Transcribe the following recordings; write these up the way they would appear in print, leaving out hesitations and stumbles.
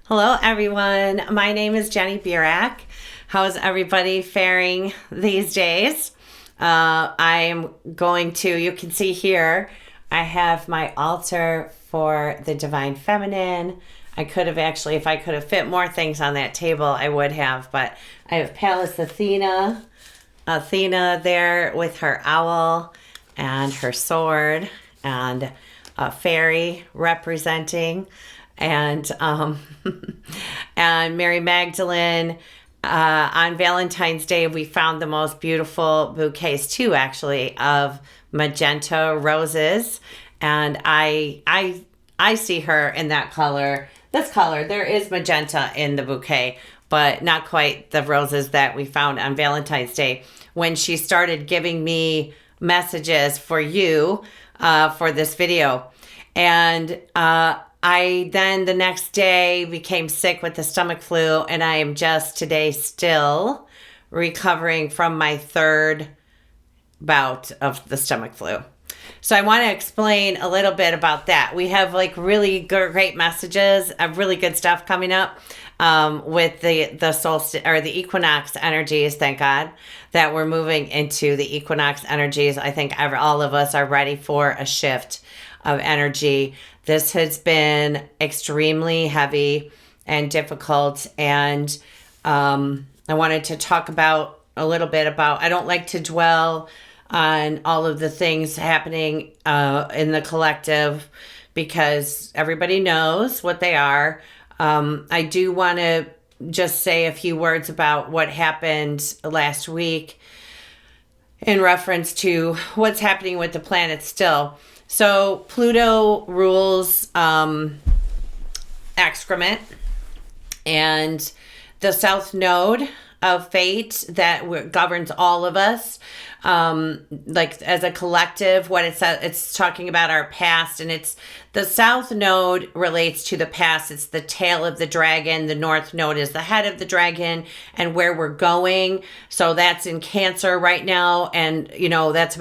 Hello, everyone. My name is Jenny Burak. How's everybody faring these days? I'm going to, you can see here, I have my altar for the Divine Feminine. I could have actually, if I could have fit more things on that table, I would have, but I have Pallas Athena there with her owl and her sword and a fairy representing and and Mary Magdalene. On Valentine's Day, we found the most beautiful bouquets too, actually, of magenta roses, and I see her in that color. This color, there is magenta in the bouquet, but not quite the roses that we found on Valentine's Day. When she started giving me messages for you for this video, and I then the next day became sick with the stomach flu, and I am just today still recovering from my third bout of the stomach flu. So I want to explain a little bit about that. We have like really great messages of really good stuff coming up with the solstice or the equinox energies. Thank God that we're moving into the equinox energies. I think all of us are ready for a shift of energy. This has been extremely heavy and difficult, and I wanted to talk about a little bit about, I don't like to dwell on all of the things happening in the collective because everybody knows what they are. I do want to just say a few words about what happened last week in reference to what's happening with the planets still. So Pluto rules excrement, and the South Node of fate that governs all of us, like as a collective, what it's talking about our past, and it's the South Node relates to the past. It's the tail of the dragon. The North Node is the head of the dragon and where we're going. So that's in Cancer right now, and that's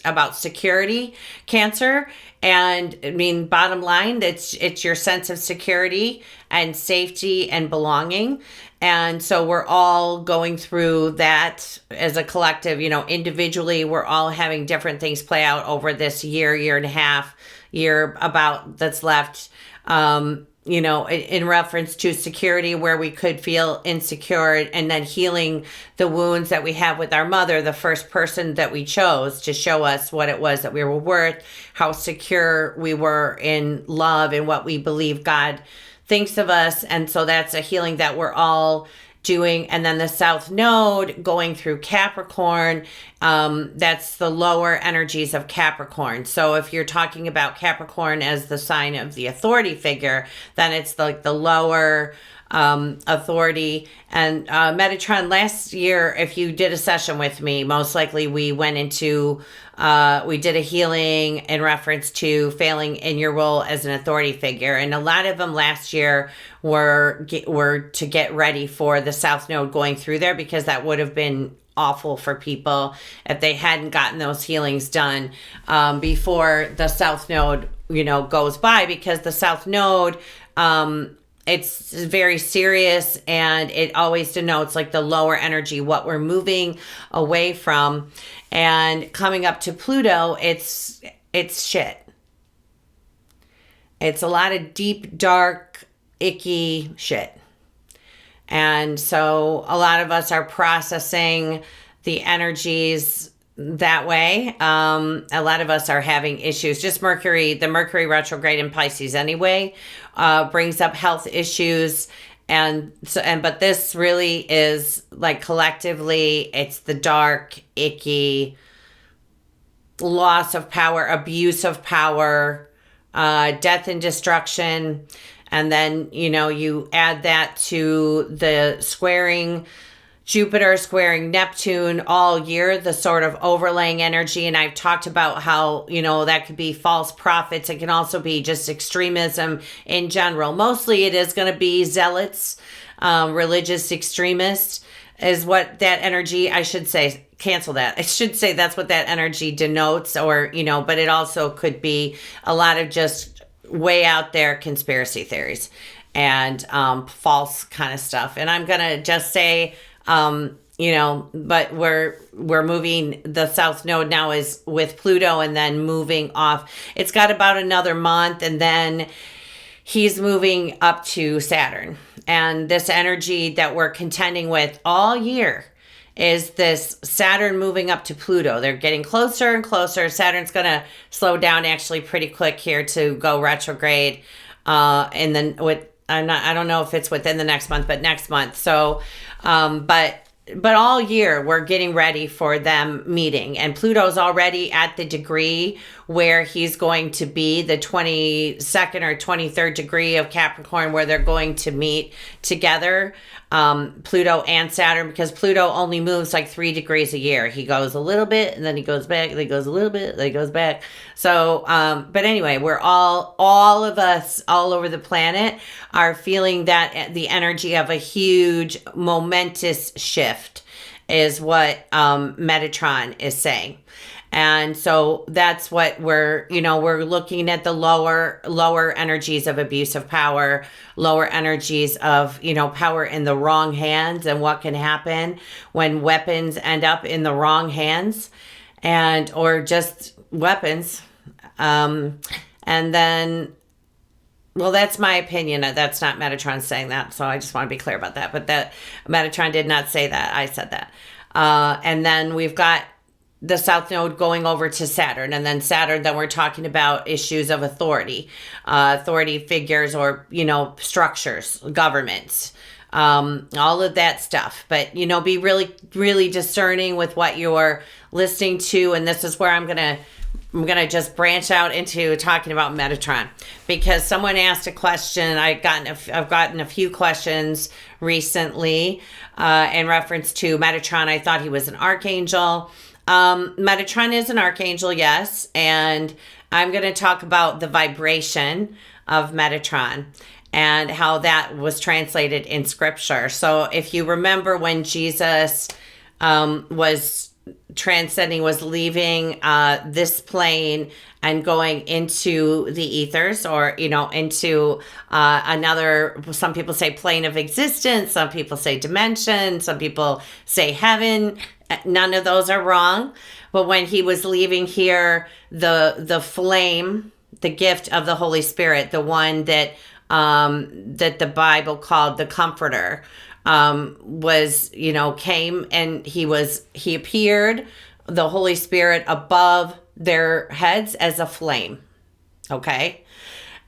about security, Cancer. And I mean, bottom line, it's your sense of security and safety and belonging. And so we're all going through that as a collective, individually, we're all having different things play out over this year and a half, year about that's left, in reference to security, where we could feel insecure, and then healing the wounds that we have with our mother, the first person that we chose to show us what it was that we were worth, how secure we were in love and what we believe God thinks of us. And so that's a healing that we're all doing. And then the South Node going through Capricorn, that's the lower energies of Capricorn. So if you're talking about Capricorn as the sign of the authority figure, then it's like the lower authority. And Metatron, last year, if you did a session with me, most likely we went into we did a healing in reference to failing in your role as an authority figure, and a lot of them last year were to get ready for the South Node going through there, because that would have been awful for people if they hadn't gotten those healings done before the South Node goes by, because the South Node it's very serious, and it always denotes like the lower energy, what we're moving away from. And coming up to Pluto, it's shit. It's a lot of deep, dark, icky shit. And so a lot of us are processing the energies that way. A lot of us are having issues. Just the Mercury retrograde in Pisces anyway, brings up health issues. But this really is like collectively, it's the dark, icky, loss of power, abuse of power, death and destruction. And then, you add that to the Jupiter squaring Neptune all year, the sort of overlaying energy. And I've talked about how, that could be false prophets. It can also be just extremism in general. Mostly it is going to be zealots, religious extremists is what that energy, I should say, cancel that. I should say that's what that energy denotes, or, but it also could be a lot of just way out there conspiracy theories. and false kind of stuff. And I'm gonna just say, but we're moving. The South Node now is with Pluto, and then moving off. It's got about another month, and then he's moving up to Saturn. And this energy that we're contending with all year is this Saturn moving up to Pluto. They're getting closer and closer. Saturn's going to slow down actually pretty quick here to go retrograde. And then I don't know if it's within the next month, but next month. So, but all year we're getting ready for them meeting, and Pluto's already at the degree where he's going to be the 22nd or 23rd degree of Capricorn, where they're going to meet together, Pluto and Saturn, because Pluto only moves like 3 degrees a year. He goes a little bit and then he goes back, then he goes a little bit, then he goes back. So, but anyway, we're all of us all over the planet are feeling that the energy of a huge momentous shift is what Metatron is saying. And so that's what we're looking at, the lower energies of abuse of power, lower energies of, power in the wrong hands, and what can happen when weapons end up in the wrong hands, or just weapons. And then, well, that's my opinion. That's not Metatron saying that. So I just want to be clear about that. But that Metatron did not say that. I said that. And then we've got the South Node going over to Saturn, and then Saturn, then we're talking about issues of authority figures, or, structures, governments, all of that stuff. But, be really, really discerning with what you're listening to. And this is where I'm going to just branch out into talking about Metatron, because someone asked a question. I've gotten a few questions recently in reference to Metatron. I thought he was an archangel. Metatron is an archangel, yes, and I'm going to talk about the vibration of Metatron and how that was translated in scripture. So if you remember when Jesus was transcending, was leaving this plane and going into the ethers, or into another, some people say plane of existence, some people say dimension, some people say heaven. None of those are wrong. But when he was leaving here, the flame, the gift of the Holy Spirit, the one that the Bible called the Comforter, was, came, and he appeared, the Holy Spirit, above their heads as a flame. Okay.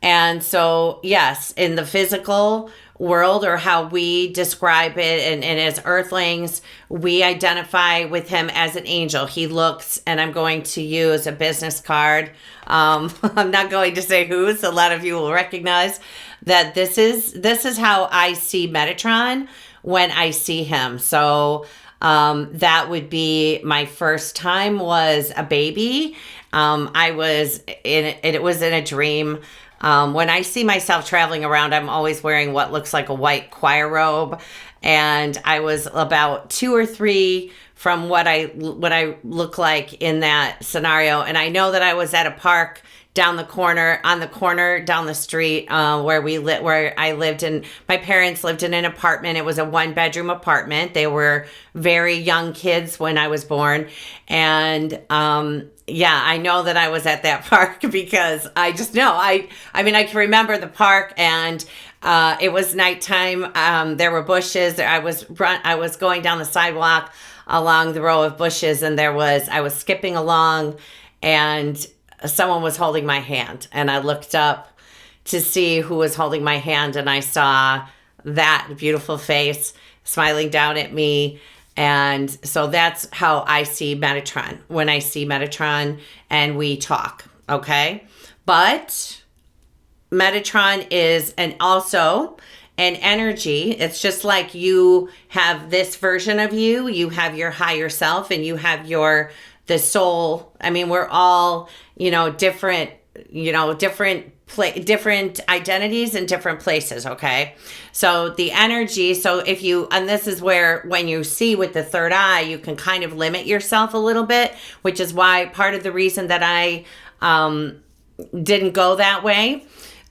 And so, yes, in the physical world, or how we describe it, and as earthlings, we identify with him as an angel. He looks, and I'm going to use a business card. I'm not going to say whose. A lot of you will recognize that this is how I see Metatron when I see him. So that would be, my first time was a baby. It was in a dream. When I see myself traveling around, I'm always wearing what looks like a white choir robe. And I was about 2 or 3 from what I look like in that scenario. And I know that I was at a park on the corner down the street, where I lived, and my parents lived in an apartment. It was a 1-bedroom apartment. They were very young kids when I was born. And, I know that I was at that park because I just know. I can remember the park, and it was nighttime. There were bushes. I was going down the sidewalk along the row of bushes, and I was skipping along, and someone was holding my hand, and I looked up to see who was holding my hand, and I saw that beautiful face smiling down at me. And so that's how I see Metatron, when I see Metatron and we talk, okay? But Metatron is also an energy. It's just like you have this version of you. You have your higher self, and you have the soul. I mean, we're all, different identities in different places. Okay. So the energy, and this is where, when you see with the third eye, you can kind of limit yourself a little bit, which is why part of the reason that I, didn't go that way,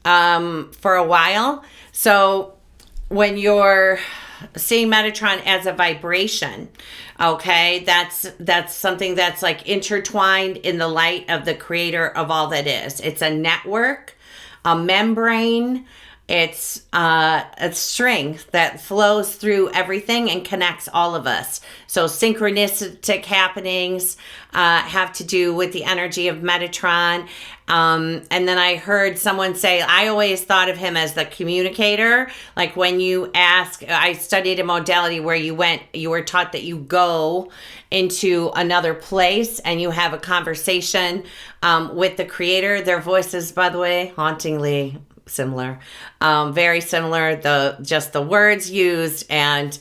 for a while. So when you're seeing Metatron as a vibration, okay, that's something that's like intertwined in the light of the creator of all that is. It's a network, a membrane. It's a string that flows through everything and connects all of us. So synchronistic happenings have to do with the energy of Metatron. And then I heard someone say, I always thought of him as the communicator. Like when you ask, I studied a modality where you were taught that you go into another place and you have a conversation with the creator. Their voices, by the way, hauntingly similar, very similar, just the words used. And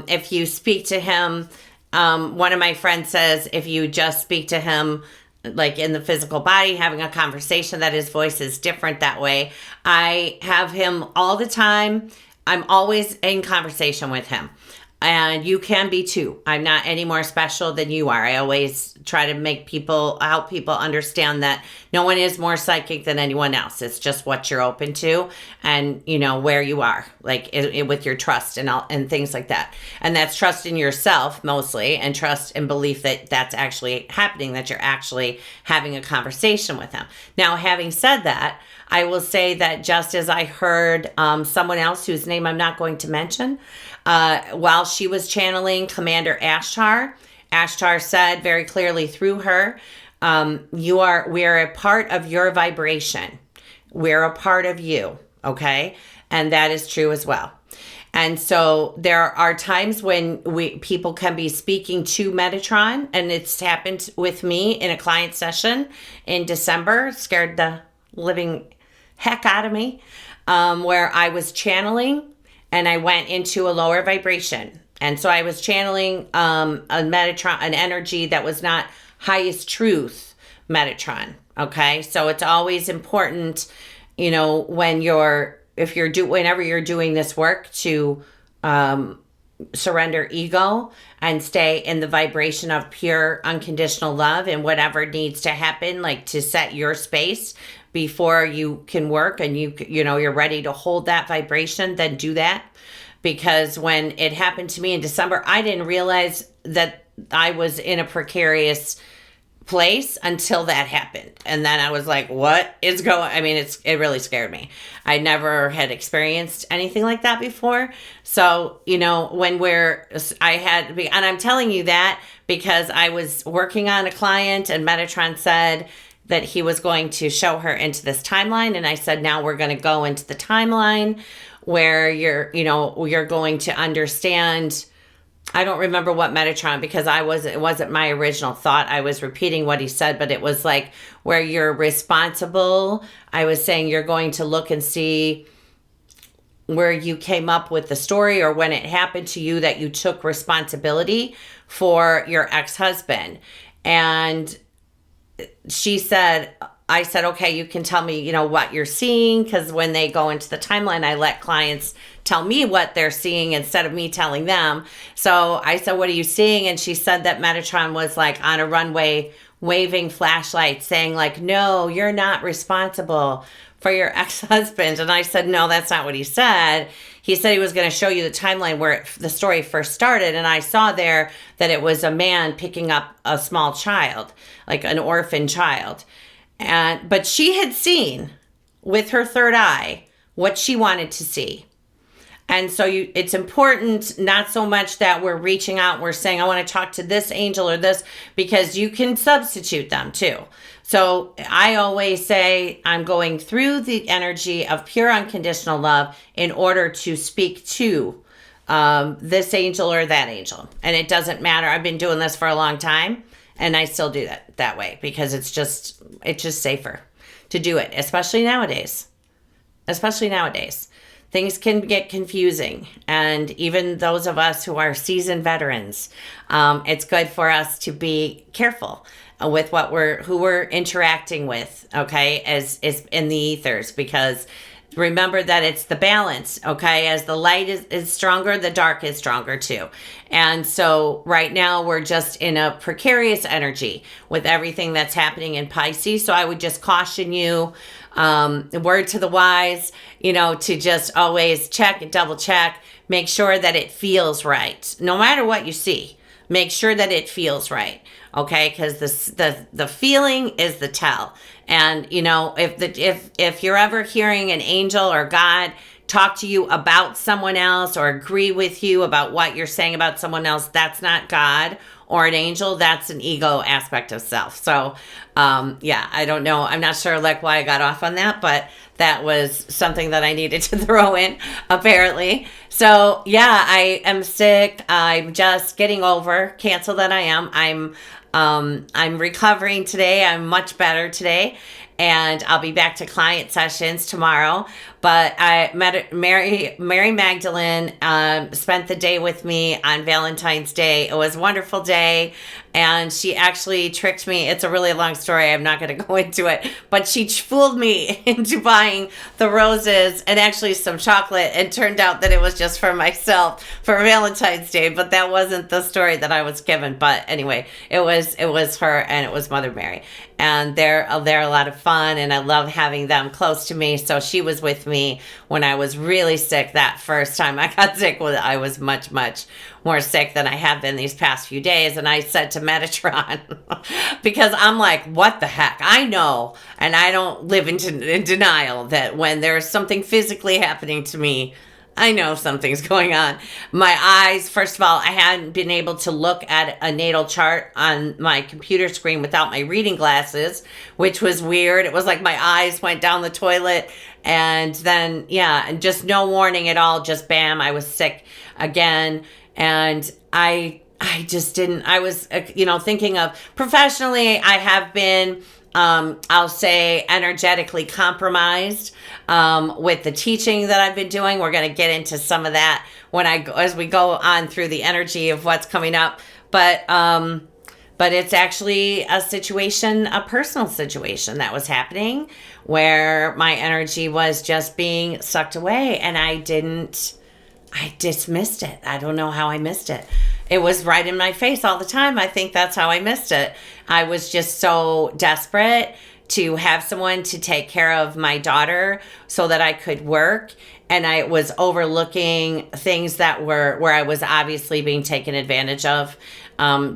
if you speak to him, one of my friends says, if you just speak to him like in the physical body, having a conversation, that his voice is different that way. I have him all the time. I'm always in conversation with him. And you can be too. I'm not any more special than you are. I always try to help people understand that no one is more psychic than anyone else. It's just what you're open to and, where you are, like with your trust and things like that. And that's trust in yourself mostly, and trust and belief that that's actually happening, that you're actually having a conversation with him. Now, having said that, I will say that just as I heard someone else whose name I'm not going to mention, while she was channeling Commander Ashtar said very clearly through her, we are a part of your vibration. We're a part of you, okay? And that is true as well. And so there are times when people can be speaking to Metatron, and it's happened with me in a client session in December, scared the living heck out of me, where I was channeling and I went into a lower vibration. And so I was channeling a Metatron, an energy that was not highest truth Metatron. Okay. So it's always important, whenever you're doing this work, to surrender ego and stay in the vibration of pure unconditional love, and whatever needs to happen, like to set your space before you can work and you're ready to hold that vibration, then do that. Because when it happened to me in December, I didn't realize that I was in a precarious place until that happened. And then I was like, what is going? I mean, it really scared me. I never had experienced anything like that before. So, and I'm telling you that because I was working on a client and Metatron said that he was going to show her into this timeline. And I said, now we're going to go into the timeline where you're going to understand. I don't remember what Metatron, because it wasn't my original thought. I was repeating what he said, but it was like where you're responsible. I was saying you're going to look and see where you came up with the story, or when it happened to you that you took responsibility for your ex-husband. And I said, okay, you can tell me, what you're seeing. Because when they go into the timeline, I let clients tell me what they're seeing instead of me telling them. So I said, what are you seeing? And she said that Metatron was like on a runway waving flashlights saying like, no, you're not responsible for your ex-husband. And I said, no, that's not what he said. He said he was going to show you the timeline where the story first started. And I saw there that it was a man picking up a small child, like an orphan child. But she had seen with her third eye what she wanted to see. And so it's important, not so much that we're reaching out, we're saying, I want to talk to this angel or this, because you can substitute them too. So I always say I'm going through the energy of pure unconditional love in order to speak to this angel or that angel. And it doesn't matter. I've been doing this for a long time, and I still do that way because it's just safer to do it, especially nowadays. Things can get confusing, and even those of us who are seasoned veterans, it's good for us to be careful with who we're interacting with, okay, as in the ethers, because remember that it's the balance, okay? As the light is stronger, the dark is stronger too. And so right now we're just in a precarious energy with everything that's happening in Pisces. So I would just caution you, word to the wise, to just always check and double check, make sure that it feels right. No matter what you see, make sure that it feels right. Okay, because the feeling is the tell. And if you're ever hearing an angel or God talk to you about someone else or agree with you about what you're saying about someone else, that's not God or an angel. That's an ego aspect of self. So I don't know. I'm not sure why I got off on that, but that was something that I needed to throw in, apparently. So I am sick. I'm just getting over cancer that I am. I'm recovering today. I'm much better today, and I'll be back to client sessions tomorrow. But I met Mary Magdalene, spent the day with me on Valentine's Day. It was a wonderful day, and she actually tricked me. It's a really long story. I'm not going to go into it, but she fooled me into buying the roses and actually some chocolate. It turned out that it was just for myself for Valentine's Day, but that wasn't the story that I was given. But anyway, it was her, and it was Mother Mary, and they're a lot of fun, and I love having them close to me. So she was with me when I was really sick. That first time I got sick, I was much, much more sick than I have been these past few days. And I said to Metatron, because I'm like, what the heck? I know, and I don't live in denial that when there's something physically happening to me, I know something's going on. My eyes, first of all, I hadn't been able to look at a natal chart on my computer screen without my reading glasses, which was weird. It was like my eyes went down the toilet, and then, and just no warning at all. Just bam, I was sick again. And I just didn't, I was, thinking of professionally, I have been, I'll say energetically compromised with the teaching that I've been doing. We're going to get into some of that as we go on through the energy of what's coming up. But it's actually a personal situation that was happening where my energy was just being sucked away, and I dismissed it. I don't know how I missed it. It was right in my face all the time. I think that's how I missed it. I was just so desperate to have someone to take care of my daughter so that I could work. And I was overlooking things that were where I was obviously being taken advantage of,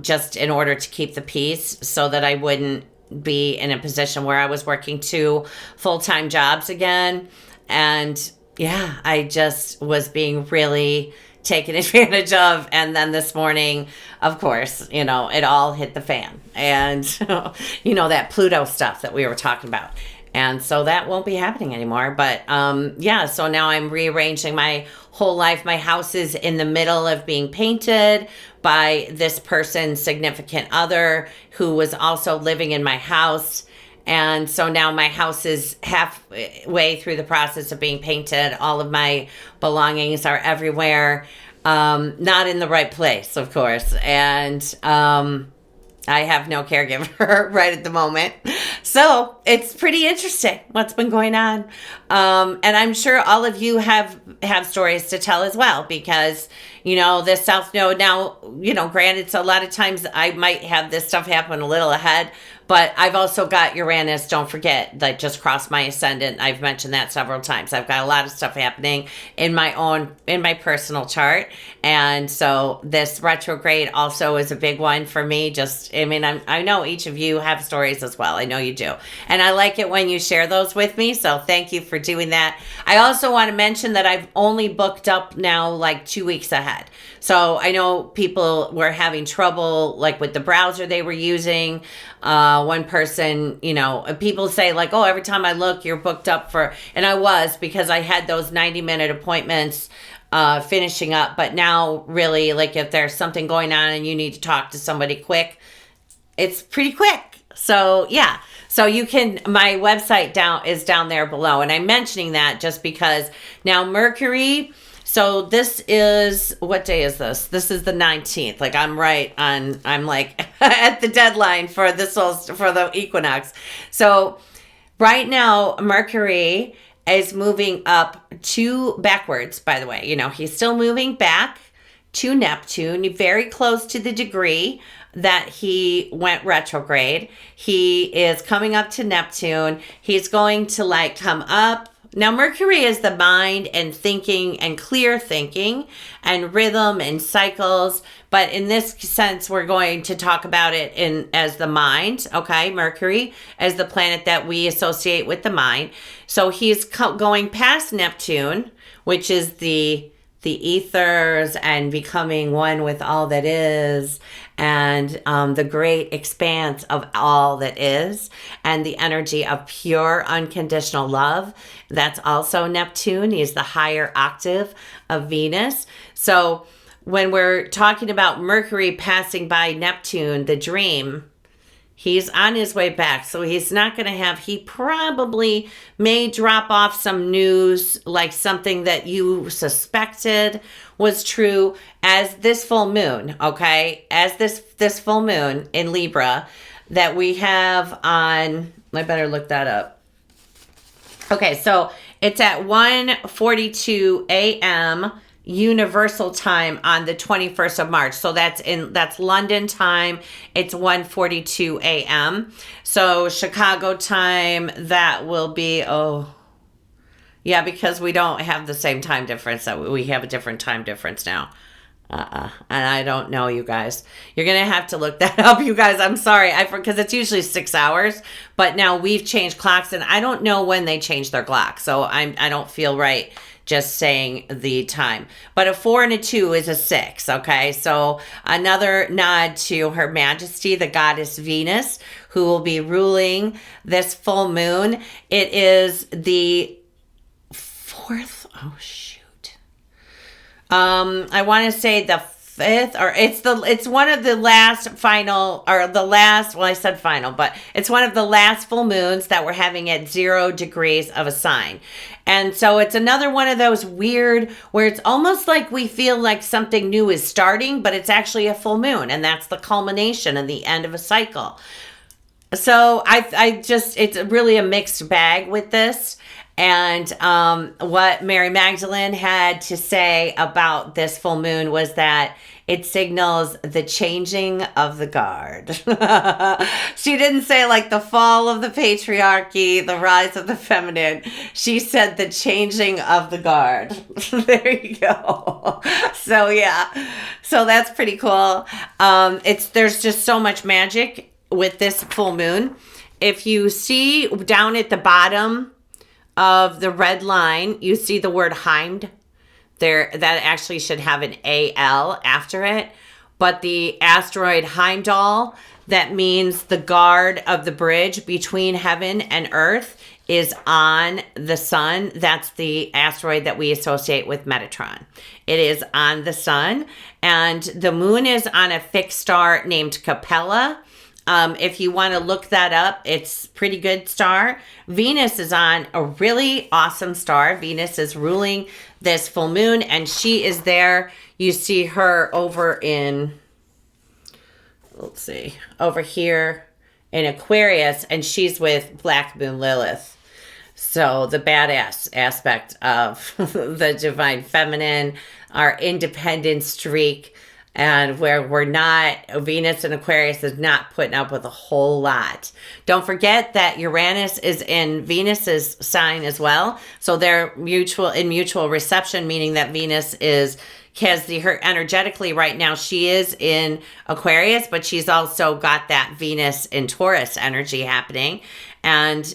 just in order to keep the peace so that I wouldn't be in a position where I was working 2 full-time jobs again. And I just was being really taken advantage of. And then this morning, of course, it all hit the fan. And, that Pluto stuff that we were talking about. And so that won't be happening anymore. But so now I'm rearranging my whole life. My house is in the middle of being painted by this person's significant other who was also living in my house. And so now my house is halfway through the process of being painted. All of my belongings are everywhere. Not in the right place, of course. And I have no caregiver right at the moment. So it's pretty interesting what's been going on. And I'm sure all of you have stories to tell as well, because, this South Node now, granted, so a lot of times I might have this stuff happen a little ahead, but I've also got Uranus, don't forget, that just crossed my ascendant. I've mentioned that several times. I've got a lot of stuff happening in my personal chart. And so this retrograde also is a big one for me. I know each of you have stories as well. I know you do. And I like it when you share those with me. So thank you for doing that. I also want to mention that I've only booked up now 2 weeks ahead. So I know people were having trouble with the browser they were using. One person, people say every time I look, you're booked up and I was, because I had those 90-minute appointments finishing up. But now really, if there's something going on and you need to talk to somebody quick, it's pretty quick. So so you can, my website is down there below. And I'm mentioning that just because now Mercury, so this is, what day is this? This is the 19th. I'm at the deadline for the equinox. So right now, Mercury is moving up backwards, by the way. He's still moving back to Neptune, very close to the degree that he went retrograde. He is coming up to Neptune. He's going to come up. Now, Mercury is the mind and thinking and clear thinking and rhythm and cycles. But in this sense, we're going to talk about it as the mind. Okay, Mercury as the planet that we associate with the mind. So he's going past Neptune, which is the ethers and becoming one with all that is, and the great expanse of all that is, and the energy of pure unconditional love. That's also Neptune. He's the higher octave of Venus. So when we're talking about Mercury passing by Neptune, the dream, he's on his way back. So he's not going to he probably may drop off some news, like something that you suspected was true, as this full moon, okay? As this full moon in Libra that we have on, I better look that up. Okay, so it's at 1:42 a.m. Universal time on the 21st of March. So that's London time. It's 1:42 a.m. So Chicago time, that will be, because we don't have the same time difference. That we have a different time difference now. And I don't know, you guys. You're going to have to look that up, you guys. I'm sorry. Because it's usually 6 hours. But now we've changed clocks, and I don't know when they changed their clock. So I don't feel right just saying the time. But a 4 and a 2 is a 6, okay? So another nod to Her Majesty, the goddess Venus, who will be ruling this full moon. It is the 4th, I want to say the 5th, or it's one of the last final, or the last, well, I said final, but it's one of the last full moons that we're having at 0 degrees of a sign. And so it's another one of those weird, where it's almost like we feel like something new is starting, but it's actually a full moon, and that's the culmination and the end of a cycle. So it's really a mixed bag with this. And what Mary Magdalene had to say about this full moon was that it signals the changing of the guard. She didn't say like the fall of the patriarchy, the rise of the feminine. She said the changing of the guard. There you go. So yeah, so that's pretty cool. There's just so much magic with this full moon. If you see down at the bottom of the red line, you see the word Heimed there. That actually should have an AL after it. But the asteroid Heimdall, that means the guard of the bridge between heaven and earth, is on the sun. That's the asteroid that we associate with Metatron. It is on the sun, and the moon is on a fixed star named Capella. If you want to look that up, it's a pretty good star. Venus is on a really awesome star. Venus is ruling this full moon, and she is there. You see her over here in Aquarius, and she's with Black Moon Lilith. So the badass aspect of the divine feminine, our independent streak, and where Venus and Aquarius is not putting up with a whole lot. Don't forget that Uranus is in Venus's sign as well. So they're mutual reception, meaning that Venus has her energetically right now. She is in Aquarius, but she's also got that Venus in Taurus energy happening. And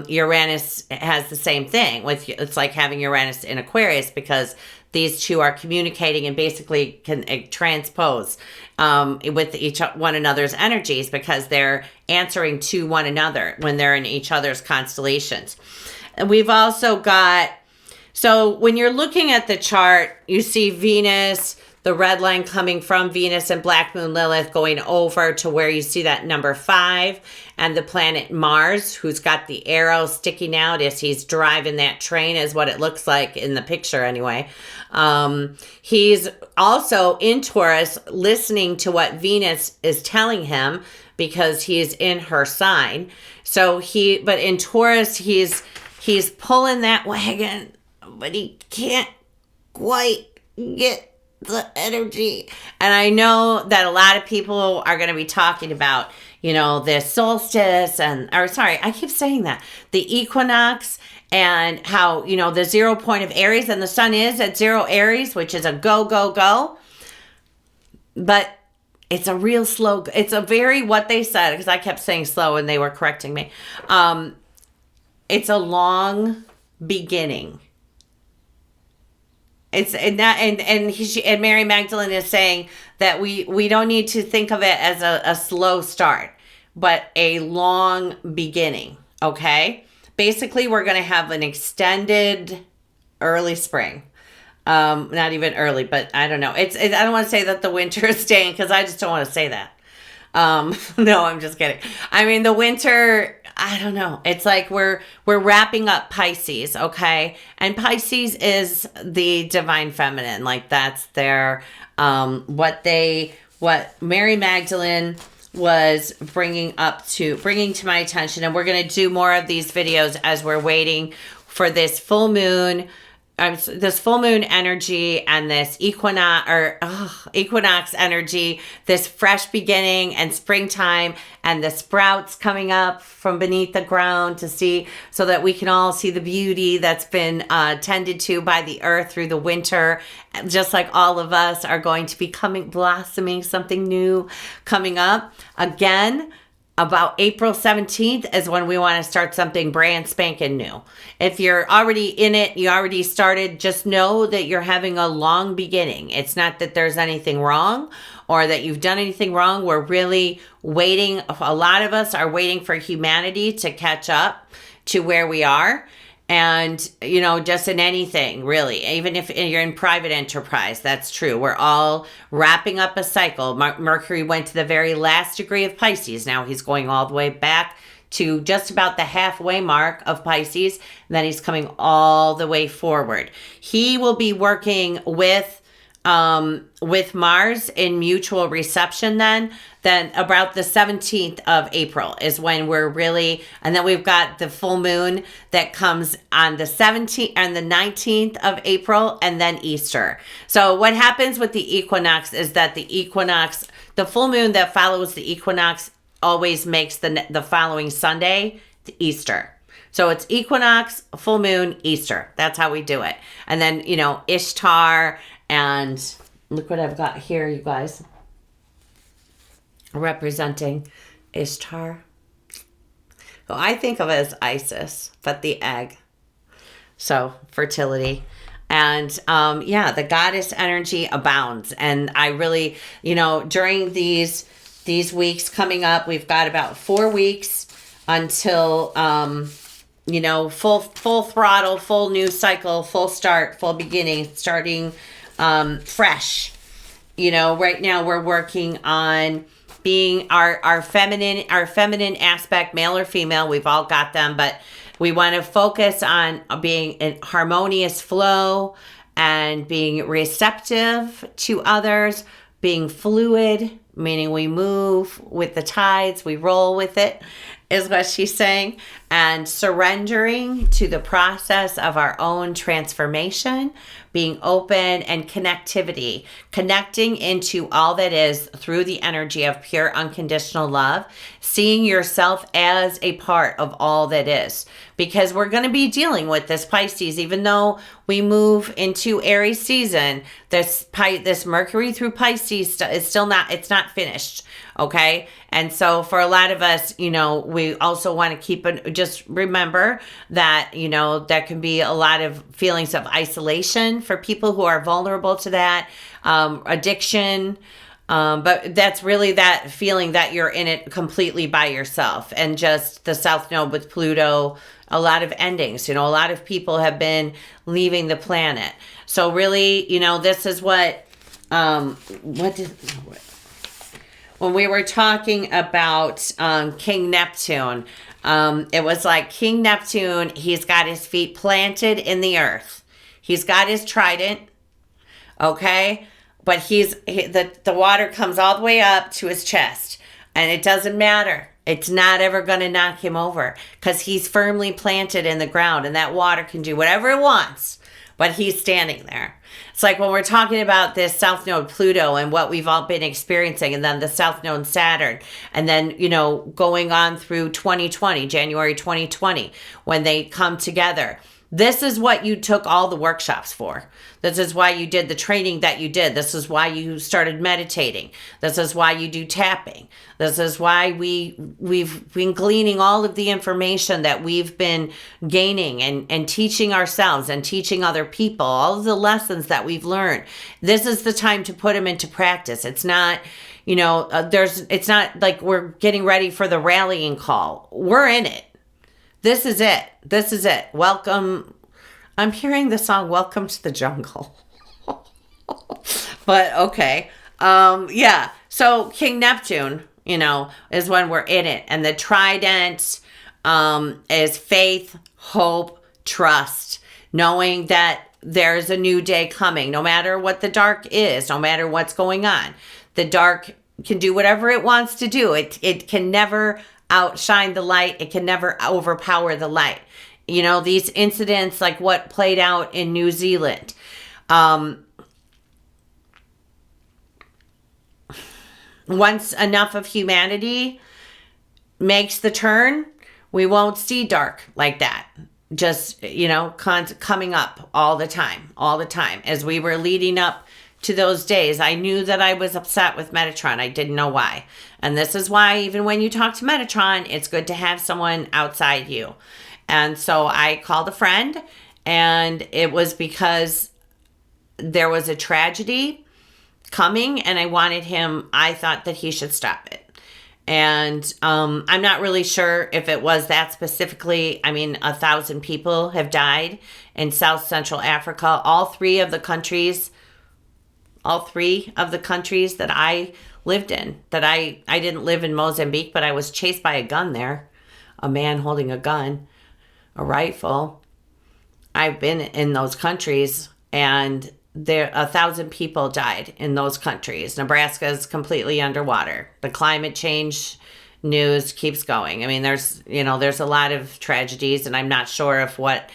Uranus has the same thing. It's like having Uranus in Aquarius, because these two are communicating and basically can transpose with one another's energies, because they're answering to one another when they're in each other's constellations. And we've also got, so when you're looking at the chart, you see Venus, the red line coming from Venus and Black Moon Lilith, going over to where you see that number 5, and the planet Mars, who's got the arrow sticking out as he's driving that train, is what it looks like in the picture anyway. He's also in Taurus, listening to what Venus is telling him, because he's in her sign. But in Taurus, he's He's pulling that wagon, but he can't quite get the energy. And I know that a lot of people are going to be talking about, this solstice I keep saying that, the equinox, and how, the 0 point of Aries, and the sun is at 0 Aries, which is a go, go, go. But it's a real slow, it's a very, what they said, because I kept saying slow and they were correcting me. It's a long beginning. It's and Mary Magdalene is saying that we don't need to think of it as a slow start, but a long beginning. Okay, basically we're going to have an extended early spring. Not even early, but I don't know. I don't want to say that the winter is staying, because I just don't want to say that. No, I'm just kidding. I mean, the winter, I don't know. It's like we're wrapping up Pisces, okay? And Pisces is the divine feminine. Like, that's their, what Mary Magdalene was bringing to my attention. And we're going to do more of these videos as we're waiting for this full moon energy and this equinox energy, this fresh beginning and springtime, and the sprouts coming up from beneath the ground so that we can all see the beauty that's been tended to by the earth through the winter, just like all of us are going to be blossoming, something new coming up. Again, about April 17th is when we want to start something brand spanking new. If you're already in it, you already started, just know that you're having a long beginning. It's not that there's anything wrong or that you've done anything wrong. We're really waiting. A lot of us are waiting for humanity to catch up to where we are. And, just in anything, really, even if you're in private enterprise, that's true. We're all wrapping up a cycle. Mercury went to the very last degree of Pisces. Now he's going all the way back to just about the halfway mark of Pisces. And then he's coming all the way forward. He will be working with Mars in mutual reception then about the 17th of April is when we're really, and then we've got the full moon that comes on the 17th and the 19th of April, and then Easter. So what happens with the equinox is that the full moon that follows the equinox always makes the following Sunday the Easter. So it's equinox, full moon, Easter. That's how we do it. And then, Ishtar, and look what I've got here, you guys. Representing Ishtar. So I think of it as Isis, but the egg. So fertility. And the goddess energy abounds. And I really, during these weeks coming up, we've got about 4 weeks until full throttle, full new cycle, full start, full beginning, starting fresh. Right now we're working on being our feminine aspect, male or female. We've all got them, but we want to focus on being in harmonious flow and being receptive to others, being fluid, meaning we move with the tides, we roll with it, is what she's saying, and surrendering to the process of our own transformation, being open and connecting into all that is through the energy of pure unconditional love, seeing yourself as a part of all that is. Because we're going to be dealing with this Pisces, even though we move into Aries season, this Mercury through Pisces is still it's not finished. Okay. And so for a lot of us, we also want to just remember that, there can be a lot of feelings of isolation for people who are vulnerable to that, addiction. But that's really that feeling that you're in it completely by yourself. And just the South Node with Pluto, a lot of endings. A lot of people have been leaving the planet. So really, this is when we were talking about King Neptune, it was like King Neptune, he's got his feet planted in the earth. He's got his trident, okay? But the water comes all the way up to his chest. And it doesn't matter. It's not ever going to knock him over because he's firmly planted in the ground, and that water can do whatever it wants, but he's standing there. It's like when we're talking about this South Node Pluto and what we've all been experiencing, and then the South Node Saturn, and then, going on through 2020, January 2020, when they come together. This is what you took all the workshops for. This is why you did the training that you did. This is why you started meditating. This is why you do tapping. This is why we've been gleaning all of the information that we've been gaining and teaching ourselves and teaching other people, all of the lessons that we've learned. This is the time to put them into practice. It's not, it's not like we're getting ready for the rallying call. We're in it. This is it. This is it. Welcome. I'm hearing the song Welcome to the Jungle. But okay. Yeah. So King Neptune, is when we're in it. And the trident is faith, hope, trust. Knowing that there's a new day coming. No matter what the dark is. No matter what's going on. The dark can do whatever it wants to do. It can never outshine the light. It can never overpower the light. These incidents like what played out in New Zealand. Once enough of humanity makes the turn, we won't see dark like that. Just, coming up all the time. As we were leading up to those days, I knew that I was upset with Metatron. I didn't know why. And this is why even when you talk to Metatron, it's good to have someone outside you. And so I called a friend, and it was because there was a tragedy coming, and I thought that he should stop it. And I'm not really sure if it was that specifically. 1,000 people have died in South Central Africa. All three of the countries that I lived in, that I didn't live in Mozambique, but I was chased by a gun there, a man holding a gun, a rifle. I've been in those countries, and 1,000 people died in those countries. Nebraska is completely underwater. The climate change news keeps going. There's a lot of tragedies, and I'm not sure if what.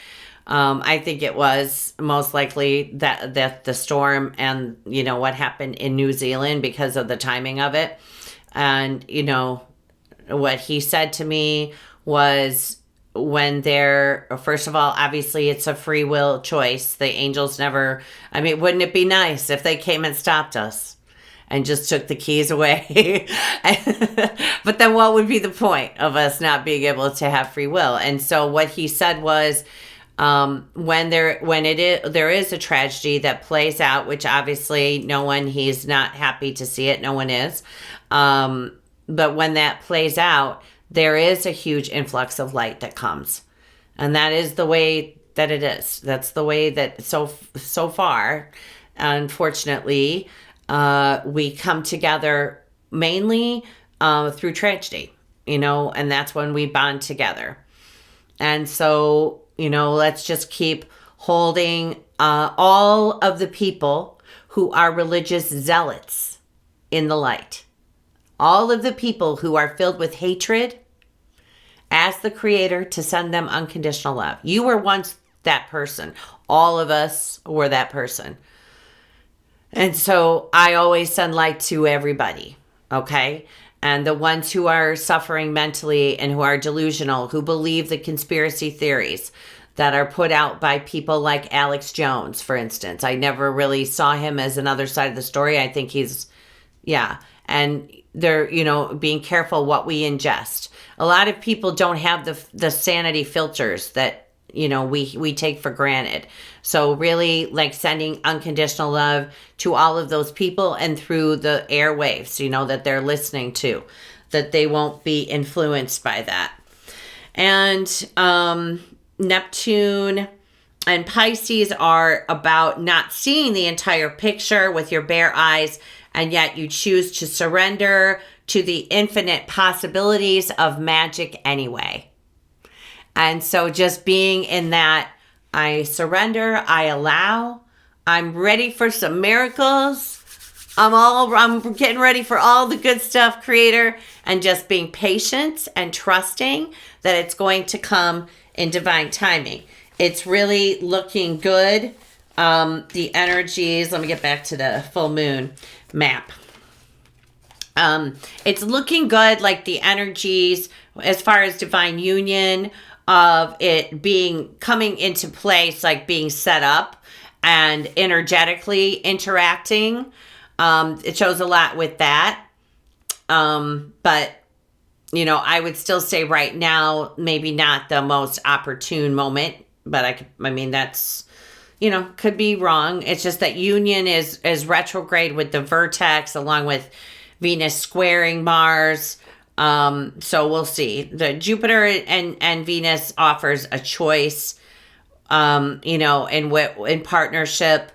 I think it was most likely that the storm and, what happened in New Zealand because of the timing of it. And, what he said to me was first of all, obviously it's a free will choice. The angels never, wouldn't it be nice if they came and stopped us and just took the keys away? But then what would be the point of us not being able to have free will? And so what he said was, when there is a tragedy that plays out, which obviously he's not happy to see it. No one is. But when that plays out, there is a huge influx of light that comes. And that is the way that it is. That's the way that so far, unfortunately, we come together mainly through tragedy, and that's when we bond together. And so, let's just keep holding all of the people who are religious zealots in the light. All of the people who are filled with hatred, ask the Creator to send them unconditional love. You were once that person. All of us were that person. And so I always send light to everybody, okay? And the ones who are suffering mentally and who are delusional, who believe the conspiracy theories that are put out by people like Alex Jones, for instance. I never really saw him as another side of the story. I think and they're, being careful what we ingest. A lot of people don't have the sanity filters that, we take for granted. So really, sending unconditional love to all of those people and through the airwaves, that they're listening to, that they won't be influenced by that. And Neptune and Pisces are about not seeing the entire picture with your bare eyes, and yet you choose to surrender to the infinite possibilities of magic anyway. And so just being in that, I surrender, I allow, I'm ready for some miracles. I'm getting ready for all the good stuff, creator, and just being patient and trusting that it's going to come in divine timing. It's really looking good. The energies, let me get back to the full moon map. It's looking good, like the energies as far as divine union of it coming into place, like being set up and energetically interacting. It shows a lot with that. But, I would still say right now, maybe not the most opportune moment, but I mean, that's, could be wrong. It's just that union is retrograde with the vertex along with Venus squaring Mars. So we'll see. The Jupiter and Venus offers a choice, in partnership.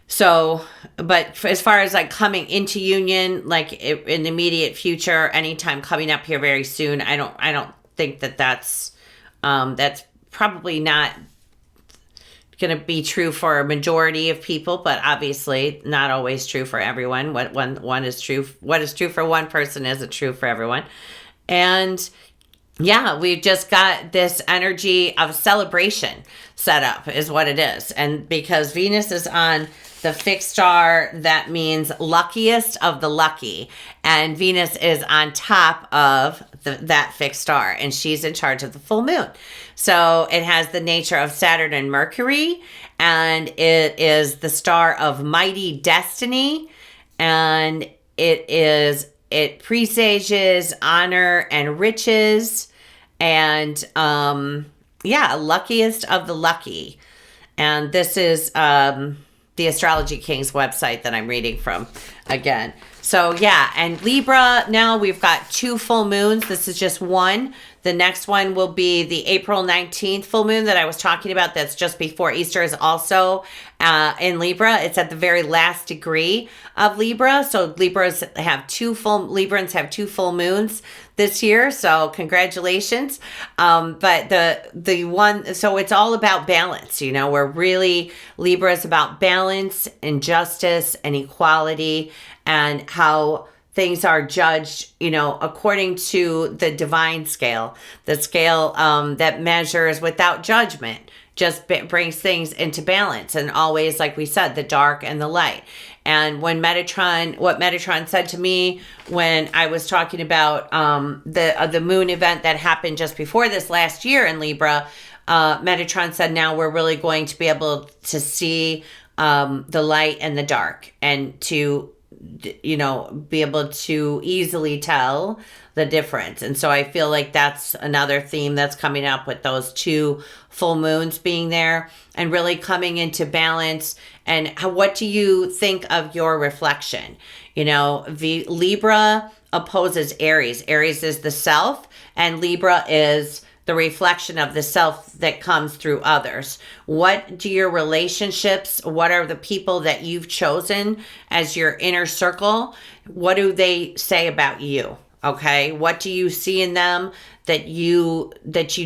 So, but as far as like coming into union, like in the immediate future, anytime coming up here very soon, I don't think that's probably not going to be true for a majority of people, but obviously not always true for everyone. What is true for one person isn't true for everyone. And yeah, we've just got this energy of celebration set up is what it is. And because Venus is on the fixed star, that means luckiest of the lucky. And Venus is on top of that fixed star, and she's in charge of the full moon. So it has the nature of Saturn and Mercury, and it is the star of mighty destiny, and it presages honor and riches, and luckiest of the lucky. And this is the Astrology King's website that I'm reading from again. So yeah, and Libra, now we've got 2 full moons. This is just one. The next one will be the April 19th full moon that I was talking about. That's just before Easter, is also in Libra. It's at the very last degree of Libra. So Librans have 2 full moons this year. So congratulations. But the one, so it's all about balance. We're really, Libra is about balance and justice and equality and how things are judged, according to the divine scale, the scale that measures without judgment, just brings things into balance. And always, like we said, the dark and the light. And what Metatron said to me when I was talking about the moon event that happened just before this last year in Libra, Metatron said, now we're really going to be able to see the light and the dark, and to be able to easily tell the difference. And so I feel like that's another theme that's coming up with those 2 full moons being there and really coming into balance. And what do you think of your reflection? Libra opposes Aries. Aries is the self, and Libra is the reflection of the self that comes through others. What do your relationships, what are the people that you've chosen as your inner circle, what do they say about you? Okay, what do you see in them that you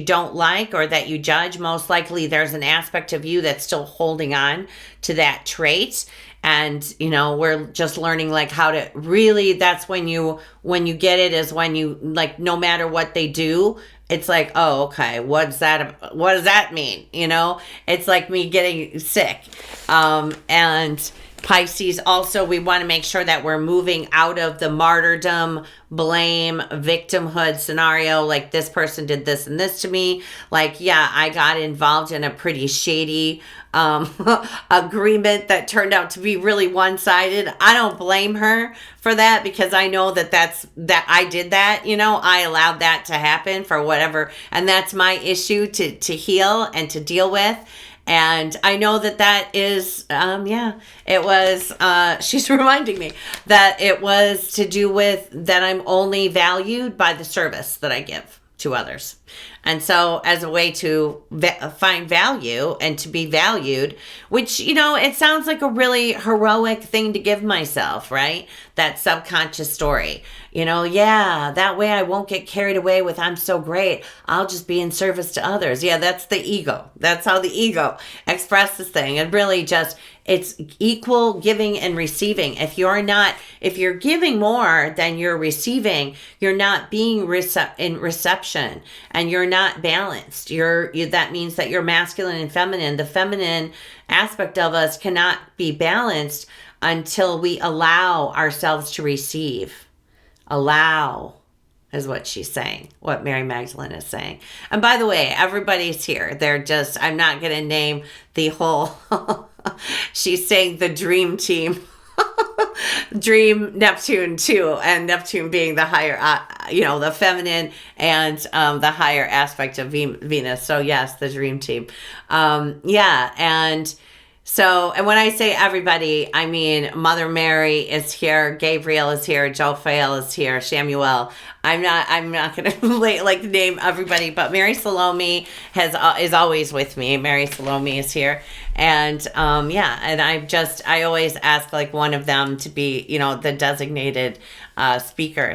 don't like or that you judge? Most likely there's an aspect of you that's still holding on to that trait. And, we're just learning like how to really, that's when you get it, is when you, like, no matter what they do, it's like, oh, okay, what does that mean? It's like me getting sick. And Pisces also, we want to make sure that we're moving out of the martyrdom, blame, victimhood scenario. Like, this person did this and this to me. Like, yeah, I got involved in a pretty shady agreement that turned out to be really one-sided. I don't blame her for that, because I know that I did that, I allowed that to happen for whatever. And that's my issue to heal and to deal with. And I know that is, it was, she's reminding me that it was to do with that I'm only valued by the service that I give to others. And so as a way to find value and to be valued, which, it sounds like a really heroic thing to give myself, right? that subconscious story. Yeah, that way I won't get carried away with I'm so great. I'll just be in service to others. Yeah, that's the ego. That's how the ego expresses thing. And really just it's equal giving and receiving. If you're giving more than you're receiving, you're not being in reception and you're not balanced. That means that you're masculine and feminine. The feminine aspect of us cannot be balanced until we allow ourselves to receive. Allow is what she's saying, what Mary Magdalene is saying. And by the way, everybody's here. I'm not going to name the whole, she's saying the dream team. Dream Neptune too, and Neptune being the higher, the feminine and the higher aspect of Venus. So yes, the dream team. And when I say everybody, I mean Mother Mary is here, Gabriel is here, Jophael is here, Samuel. I'm not going to name everybody, but Mary Salome is always with me. Mary Salome is here, and and I always ask one of them to be the designated speaker,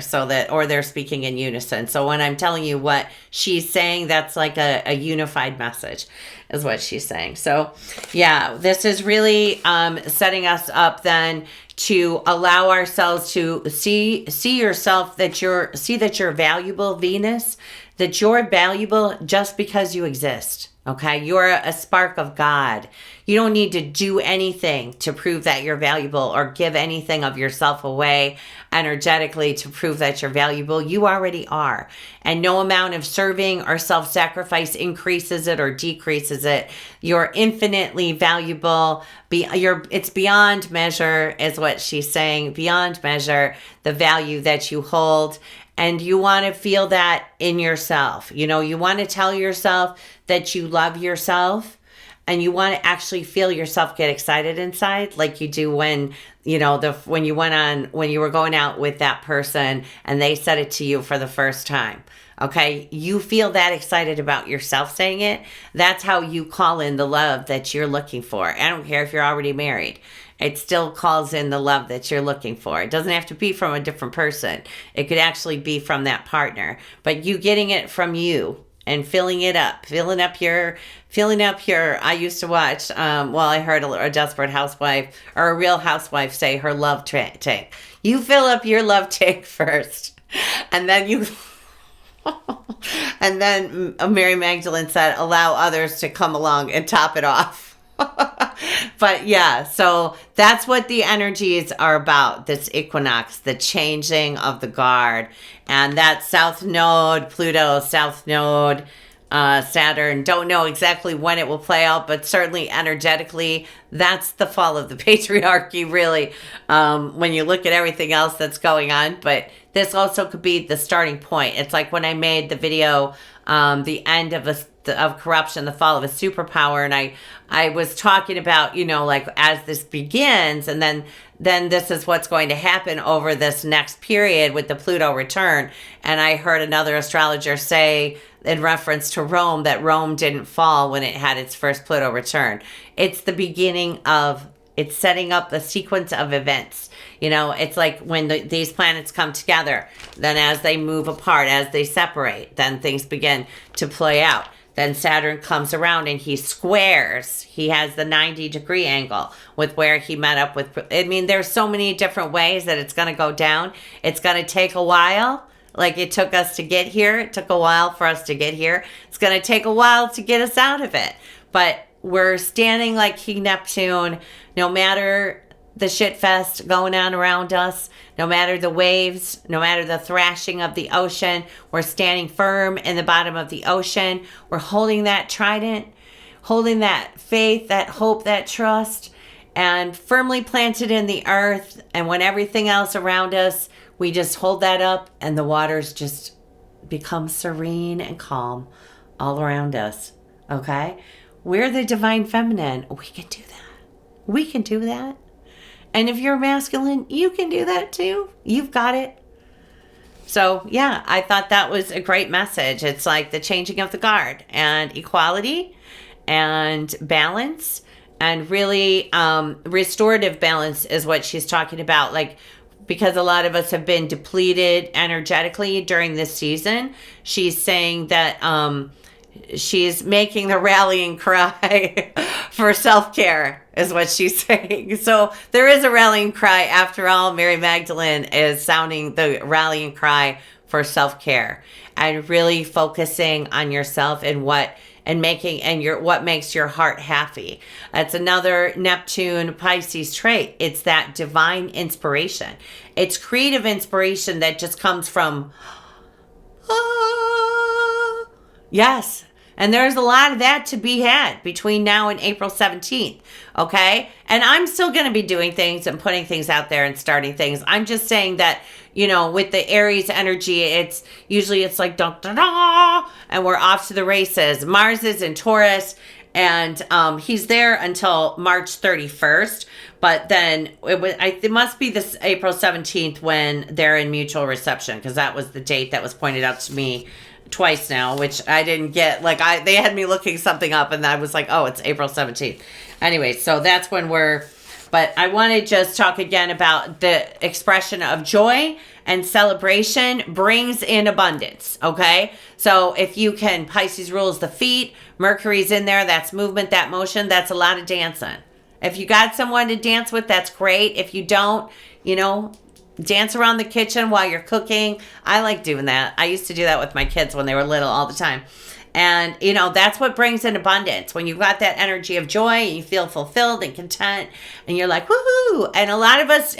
or they're speaking in unison. So when I'm telling you what she's saying, that's like a unified message, is what she's saying. So yeah, this is really setting us up then to allow ourselves to see yourself, that you're valuable, Venus, that you're valuable just because you exist. Okay, you're a spark of God. You don't need to do anything to prove that you're valuable or give anything of yourself away energetically to prove that you're valuable. You already are. And no amount of serving or self-sacrifice increases it or decreases it. You're infinitely valuable. It's beyond measure, is what she's saying. Beyond measure, the value that you hold. And you want to feel that in yourself. You want to tell yourself that you love yourself, and you want to actually feel yourself get excited inside, like you do when you were going out with that person and they said it to you for the first time. Okay, you feel that excited about yourself saying it. That's how you call in the love that you're looking for. I don't care if you're already married. It still calls in the love that you're looking for. It doesn't have to be from a different person. It could actually be from that partner. But you getting it from you and filling it up, filling up your, I used to watch, I heard a desperate housewife or a real housewife say her love tank. You fill up your love tank first. And then and then Mary Magdalene said, allow others to come along and top it off. But yeah, so that's what the energies are about, this equinox, the changing of the guard. And that south node, Pluto, south node, Saturn, don't know exactly when it will play out, but certainly energetically, that's the fall of the patriarchy, really, when you look at everything else that's going on. But this also could be the starting point. It's like when I made the video, the end of corruption, the fall of a superpower, and I was talking about, as this begins, and then this is what's going to happen over this next period with the Pluto return. And I heard another astrologer say, in reference to Rome, that Rome didn't fall when it had its first Pluto return. It's the beginning of, it's setting up the sequence of events. It's like when these planets come together, then as they move apart, as they separate, then things begin to play out. Then Saturn comes around and he squares. He has the 90-degree angle with where he met up with. There's so many different ways that it's going to go down. It's going to take a while. Like it took us to get here. It took a while for us to get here. It's going to take a while to get us out of it. But we're standing like King Neptune, no matter the shit fest going on around us, no matter the waves, no matter the thrashing of the ocean, we're standing firm in the bottom of the ocean. We're holding that trident, holding that faith, that hope, that trust, and firmly planted in the earth. And when everything else around us, we just hold that up and the waters just become serene and calm all around us. Okay? We're the divine feminine. We can do that. We can do that. And if you're masculine, you can do that too. You've got it. So yeah, I thought that was a great message. It's like the changing of the guard and equality and balance, and really restorative balance is what she's talking about. Like because a lot of us have been depleted energetically during this season. She's saying that she's making the rallying cry for self-care is what she's saying. So there is a rallying cry. After all, Mary Magdalene is sounding the rallying cry for self-care and really focusing on yourself and what makes your heart happy. That's another Neptune Pisces trait. It's that divine inspiration. It's creative inspiration that just comes from yes. And there's a lot of that to be had between now and April 17th. Okay. And I'm still going to be doing things and putting things out there and starting things. I'm just saying that, with the Aries energy, it's like, da, da, da, and we're off to the races. Mars is in Taurus, and he's there until March 31st. But then it must be this April 17th when they're in mutual reception, because that was the date that was pointed out to me twice now, which I didn't get. They had me looking something up, and I was like, oh, it's April 17th. Anyway, so that's when but I want to just talk again about the expression of joy and celebration brings in abundance, okay? So if you can, Pisces rules the feet, Mercury's in there, that's movement, that motion, that's a lot of dancing. If you got someone to dance with, that's great. If you don't, dance around the kitchen while you're cooking. I like doing that. I used to do that with my kids when they were little all the time. And, that's what brings in abundance. When you've got that energy of joy and you feel fulfilled and content and you're like, woohoo. And a lot of us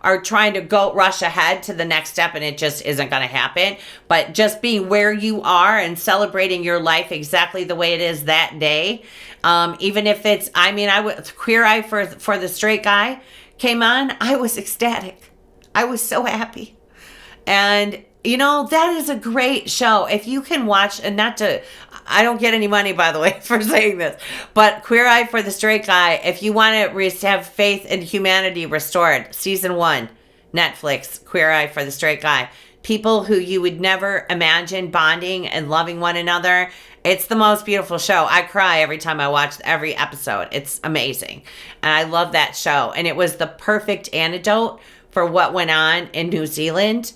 are trying to rush ahead to the next step, and it just isn't going to happen. But just being where you are and celebrating your life exactly the way it is that day. Even if it's, Queer Eye for the Straight Guy came on, I was ecstatic. I was so happy. And that is a great show. If you can watch, and I don't get any money, by the way, for saying this, but Queer Eye for the Straight Guy, if you want to have faith in humanity restored, season 1, Netflix, Queer Eye for the Straight Guy. People who you would never imagine bonding and loving one another. It's the most beautiful show. I cry every time I watch every episode. It's amazing. And I love that show. And it was the perfect antidote for what went on in New Zealand.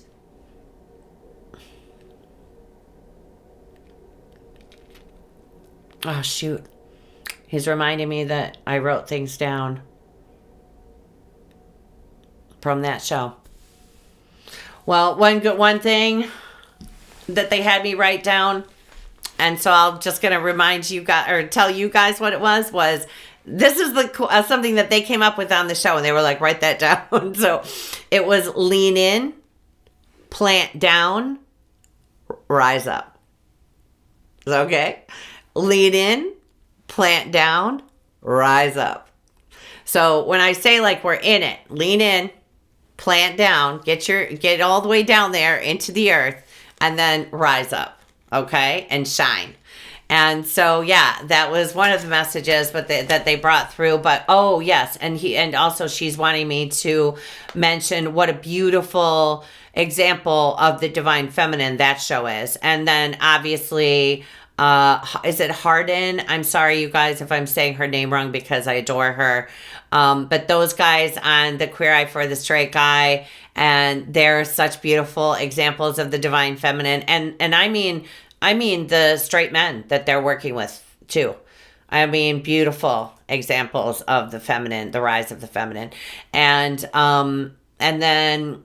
Oh, shoot. He's reminding me that I wrote things down from that show. Well, one thing that they had me write down, and so I'm just going to remind you guys, or tell you guys what it was this is something that they came up with on the show, and they were like, write that down. So it was lean in, plant down, rise up. Okay? Lean in, plant down, rise up. So when I say we're in it, lean in, plant down, get all the way down there into the earth, and then rise up, okay, and shine. And so that was one of the messages, that they brought through. But oh yes, and also she's wanting me to mention what a beautiful example of the divine feminine that show is, and then obviously. Is it Hardin? I'm sorry, you guys, if I'm saying her name wrong, because I adore her. But those guys on the Queer Eye for the Straight Guy, and they're such beautiful examples of the divine feminine. And I mean the straight men that they're working with too. I mean, beautiful examples of the feminine, the rise of the feminine. And then,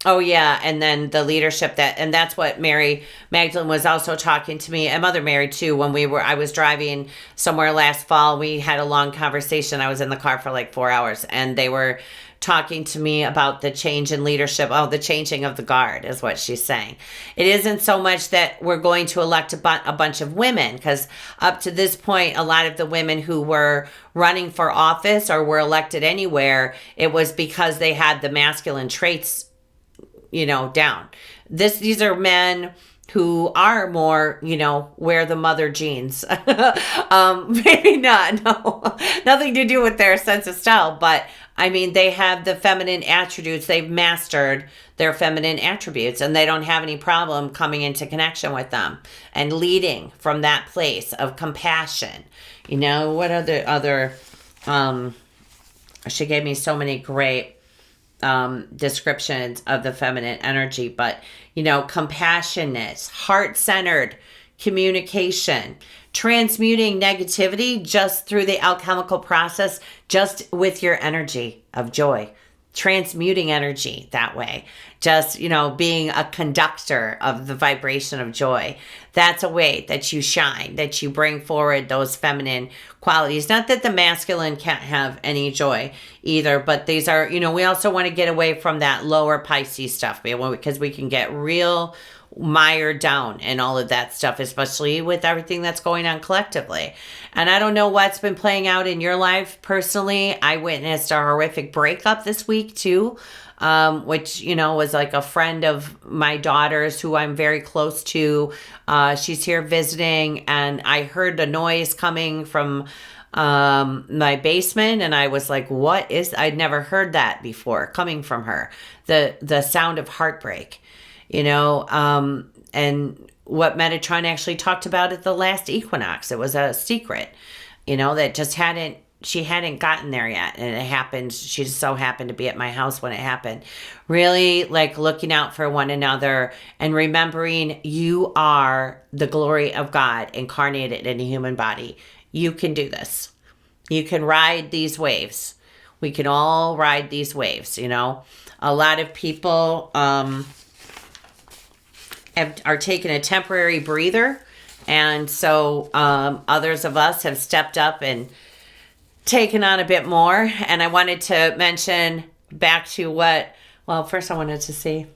oh yeah, and then the leadership and that's what Mary Magdalene was also talking to me, and Mother Mary too, when I was driving somewhere last fall. We had a long conversation. I was in the car for 4 hours, and they were talking to me about the change in leadership. Oh, the changing of the guard is what she's saying. It isn't so much that we're going to elect a bunch of women, because up to this point, a lot of the women who were running for office or were elected anywhere, it was because they had the masculine traits down. These are men who are more, wear the mother genes. Maybe not, no. Nothing to do with their sense of style, but they have the feminine attributes. They've mastered their feminine attributes, and they don't have any problem coming into connection with them and leading from that place of compassion. What other, she gave me so many great descriptions of the feminine energy, but, compassionate, heart-centered communication, transmuting negativity just through the alchemical process, just with your energy of joy, transmuting energy that way, just, being a conductor of the vibration of joy. That's a way that you shine, that you bring forward those feminine qualities. Not that the masculine can't have any joy either, but these are, we also want to get away from that lower Pisces stuff, because we can get real mired down in all of that stuff, especially with everything that's going on collectively. And I don't know what's been playing out in your life personally. I witnessed a horrific breakup this week too, which, was like a friend of my daughter's who I'm very close to. She's here visiting, and I heard a noise coming from my basement, and I was like, I'd never heard that before coming from her. The sound of heartbreak. And what Metatron actually talked about at the last equinox. It was a secret, that she hadn't gotten there yet. And it happened. She just so happened to be at my house when it happened. Really like looking out for one another and remembering you are the glory of God incarnated in a human body. You can do this. You can ride these waves. We can all ride these waves, A lot of people, are taking a temporary breather, and so others of us have stepped up and taken on a bit more. And I wanted to mention back to first I wanted to see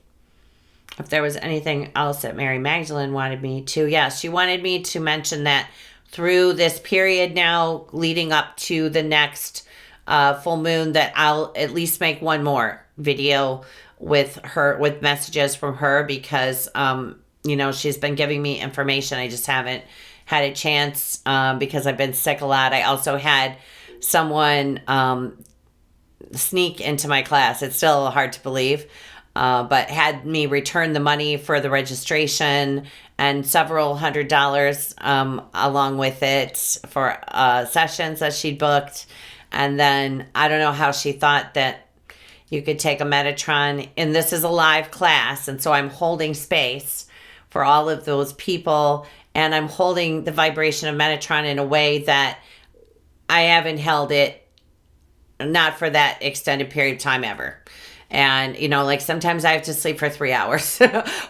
if there was anything else that Mary Magdalene wanted me to. Yes, she wanted me to mention that through this period now leading up to the next full moon, that I'll at least make one more video with her, with messages from her, because she's been giving me information. I just haven't had a chance because I've been sick a lot. I also had someone sneak into my class. It's still hard to believe, but had me return the money for the registration and several $100 along with it for sessions that she'd booked. And then I don't know how she thought that you could take a Metatron, and this is a live class, and so I'm holding space for all of those people, and I'm holding the vibration of Metatron in a way that I haven't held it, not for that extended period of time ever. And, sometimes I have to sleep for 3 hours.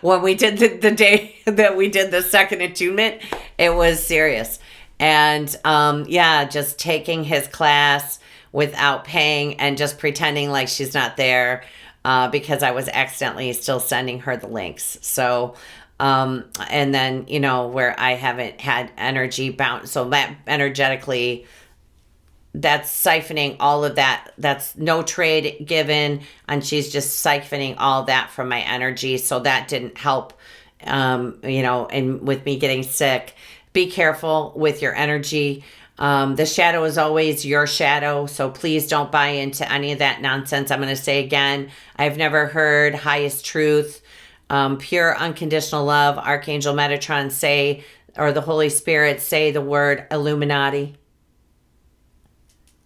When we did the day that we did the second attunement, it was serious. And, just taking his class without paying and just pretending like she's not there because I was accidentally still sending her the links. So, and then, where I haven't had energy bound. So that energetically, that's siphoning all of that. That's no trade given. And she's just siphoning all that from my energy. So that didn't help, and with me getting sick. Be careful with your energy. The shadow is always your shadow, so please don't buy into any of that nonsense. I'm going to say again, I've never heard highest truth, pure unconditional love, Archangel Metatron say, or the Holy Spirit say the word Illuminati.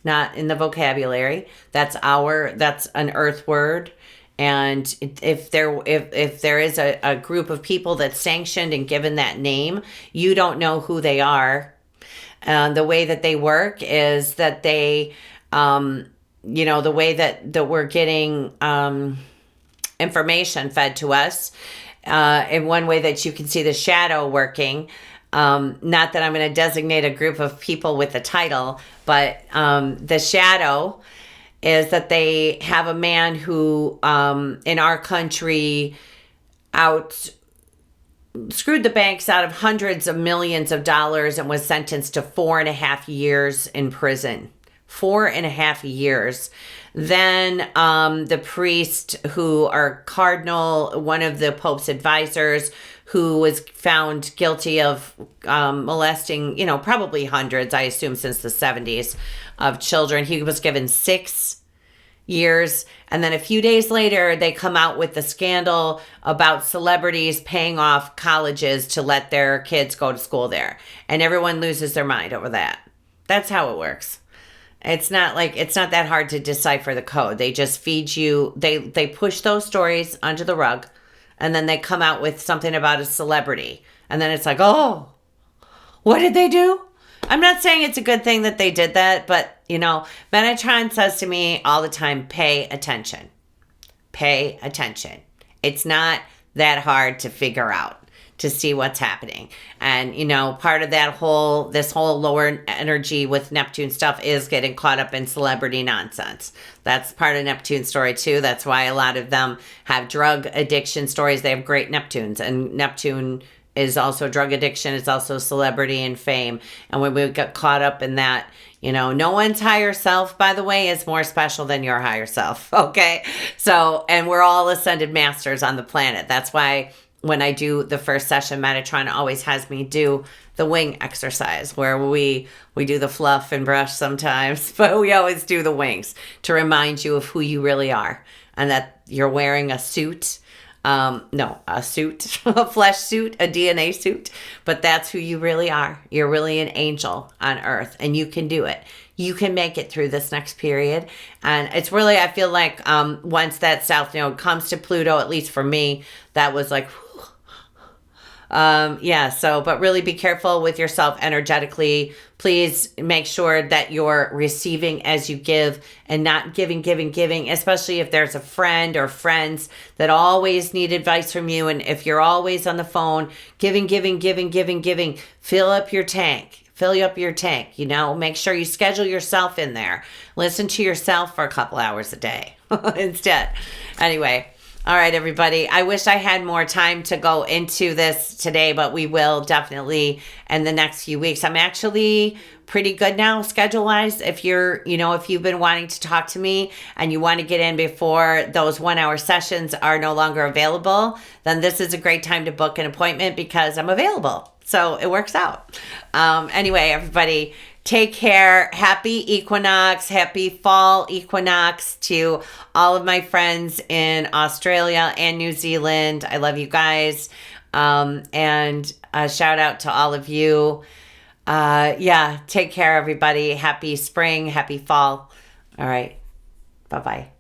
Not in the vocabulary. That's an earth word. And if there is a group of people that's sanctioned and given that name, you don't know who they are. The way that they work is that they, the way that we're getting information fed to us, in one way that you can see the shadow working. Not that I'm going to designate a group of people with a title, but the shadow is that they have a man who, in our country, screwed the banks out of hundreds of millions of dollars and was sentenced to 4.5 years in prison. 4.5 years. Then the priest or Cardinal, one of the Pope's advisors, who was found guilty of molesting, probably hundreds, I assume since the 70s, of children. He was given 6 years. And then a few days later, they come out with the scandal about celebrities paying off colleges to let their kids go to school there. And everyone loses their mind over that. That's how it works. It's not that hard to decipher the code. They just feed you, they push those stories under the rug, and then they come out with something about a celebrity. And then it's like, oh, what did they do? I'm not saying it's a good thing that they did that, but Metatron says to me all the time, pay attention. Pay attention. It's not that hard to figure out, to see what's happening. And, part of this whole lower energy with Neptune stuff is getting caught up in celebrity nonsense. That's part of Neptune's story too. That's why a lot of them have drug addiction stories. They have great Neptunes, and Neptune is also drug addiction. It's also celebrity and fame. And when we get caught up in that, no one's higher self, by the way, is more special than your higher self. Okay. So, and we're all ascended masters on the planet. That's why when I do the first session, Metatron always has me do the wing exercise, where we do the fluff and brush sometimes, but we always do the wings to remind you of who you really are, and that you're wearing a suit. A suit, a flesh suit, a DNA suit, but that's who you really are. You're really an angel on earth, and you can do it. You can make it through this next period. And it's really, I feel like, once that South Node comes to Pluto, at least for me, that was like, but really be careful with yourself energetically. Please make sure that you're receiving as you give and not giving, especially if there's a friend or friends that always need advice from you. And if you're always on the phone, giving, fill up your tank. Make sure you schedule yourself in there. Listen to yourself for a couple hours a day instead. Anyway. All right, everybody. I wish I had more time to go into this today, but we will definitely in the next few weeks. I'm actually pretty good now schedule-wise. If you've been wanting to talk to me and you want to get in before those 1-hour sessions are no longer available, then this is a great time to book an appointment because I'm available. So it works out. Anyway, everybody, take care. Happy equinox. Happy fall equinox to all of my friends in Australia and New Zealand. I love you guys. And a shout out to all of you. Take care, everybody. Happy spring. Happy fall. All right. Bye-bye.